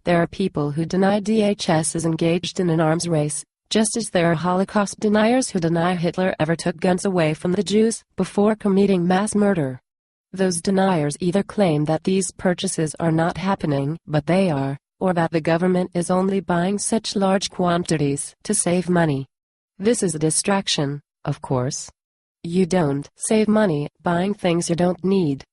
There are people who deny DHS is engaged in an arms race, just as there are Holocaust deniers who deny Hitler ever took guns away from the Jews before committing mass murder. Those deniers either claim that these purchases are not happening, but they are, or that the government is only buying such large quantities to save money. This is a distraction, of course. You don't save money buying things you don't need.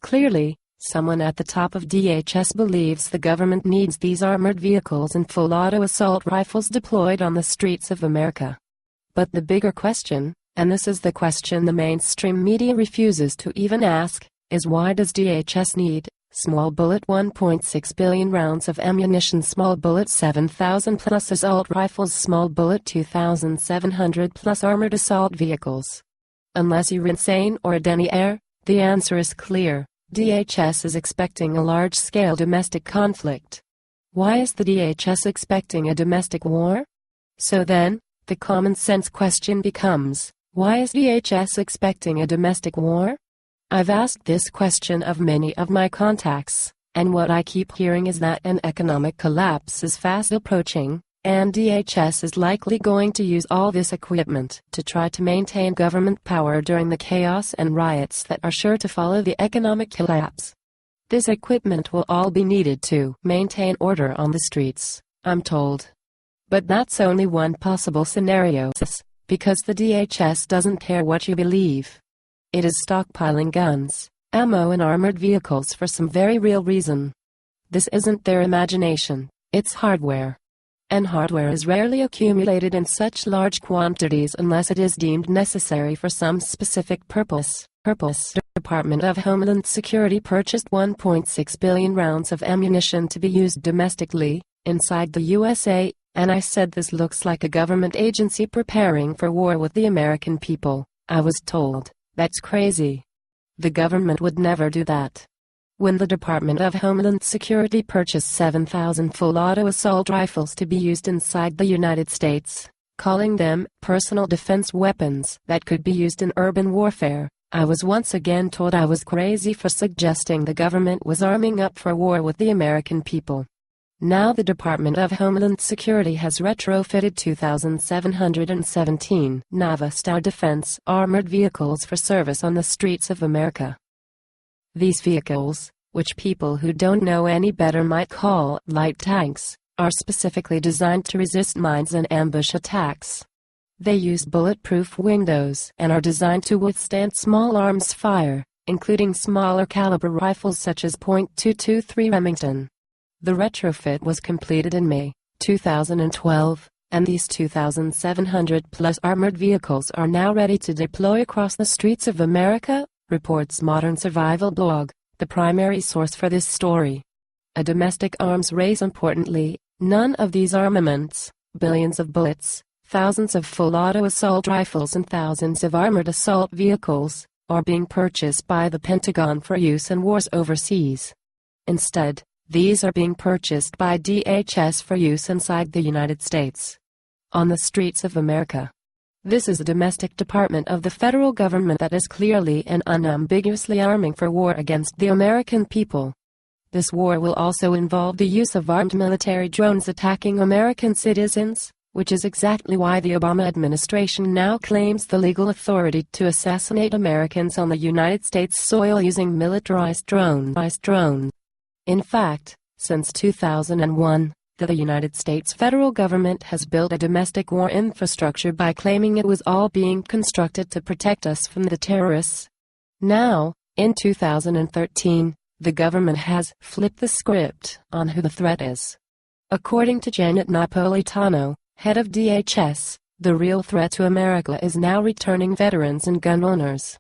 Clearly, someone at the top of DHS believes the government needs these armored vehicles and full auto assault rifles deployed on the streets of America. But the bigger question, and this is the question the mainstream media refuses to even ask, is why does DHS need small bullet 1.6 billion rounds of ammunition, small bullet 7,000 plus assault rifles, small bullet 2,700 plus armored assault vehicles? Unless you're insane or a denier, the answer is clear. DHS is expecting a large-scale domestic conflict. Why is the DHS expecting a domestic war? So then, the common-sense question becomes, why is DHS expecting a domestic war? I've asked this question of many of my contacts, and what I keep hearing is that an economic collapse is fast approaching, and DHS is likely going to use all this equipment to try to maintain government power during the chaos and riots that are sure to follow the economic collapse. This equipment will all be needed to maintain order on the streets, I'm told. But that's only one possible scenario, because the DHS doesn't care what you believe. It is stockpiling guns, ammo and armored vehicles for some very real reason. This isn't their imagination, it's hardware. And hardware is rarely accumulated in such large quantities unless it is deemed necessary for some specific purpose. The Department of Homeland Security purchased 1.6 billion rounds of ammunition to be used domestically, inside the USA, and I said this looks like a government agency preparing for war with the American people. I was told, that's crazy. The government would never do that. When the Department of Homeland Security purchased 7,000 full auto assault rifles to be used inside the United States, calling them personal defense weapons that could be used in urban warfare, I was once again told I was crazy for suggesting the government was arming up for war with the American people. Now the Department of Homeland Security has retrofitted 2,717 Navastar defense armored vehicles for service on the streets of America. These vehicles, which people who don't know any better might call light tanks, are specifically designed to resist mines and ambush attacks. They use bulletproof windows and are designed to withstand small arms fire, including smaller caliber rifles such as .223 Remington. The retrofit was completed in May 2012, and these 2,700 plus armored vehicles are now ready to deploy across the streets of America, reports Modern Survival blog, the primary source for this story. A domestic arms race. Importantly, none of these armaments, billions of bullets, thousands of full auto assault rifles and thousands of armored assault vehicles, are being purchased by the Pentagon for use in wars overseas. Instead, these are being purchased by DHS for use inside the United States. On the streets of America. This is a domestic department of the federal government that is clearly and unambiguously arming for war against the American people. This war will also involve the use of armed military drones attacking American citizens, which is exactly why the Obama administration now claims the legal authority to assassinate Americans on the United States soil using militarized drones. In fact, since 2001, the United States federal government has built a domestic war infrastructure by claiming it was all being constructed to protect us from the terrorists. Now, in 2013, the government has flipped the script on who the threat is. According to Janet Napolitano, head of DHS, the real threat to America is now returning veterans and gun owners.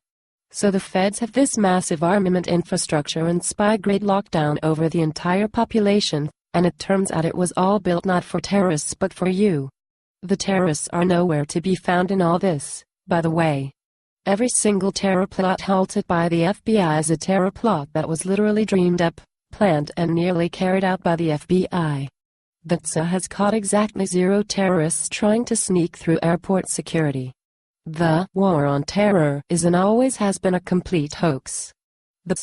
So the feds have this massive armament infrastructure and spy-grade lockdown over the entire population, and it turns out it was all built not for terrorists but for you. The terrorists are nowhere to be found in all this, by the way. Every single terror plot halted by the FBI is a terror plot that was literally dreamed up, planned and nearly carried out by the FBI. The DHS has caught exactly 0 terrorists trying to sneak through airport security. The war on terror is and always has been a complete hoax. The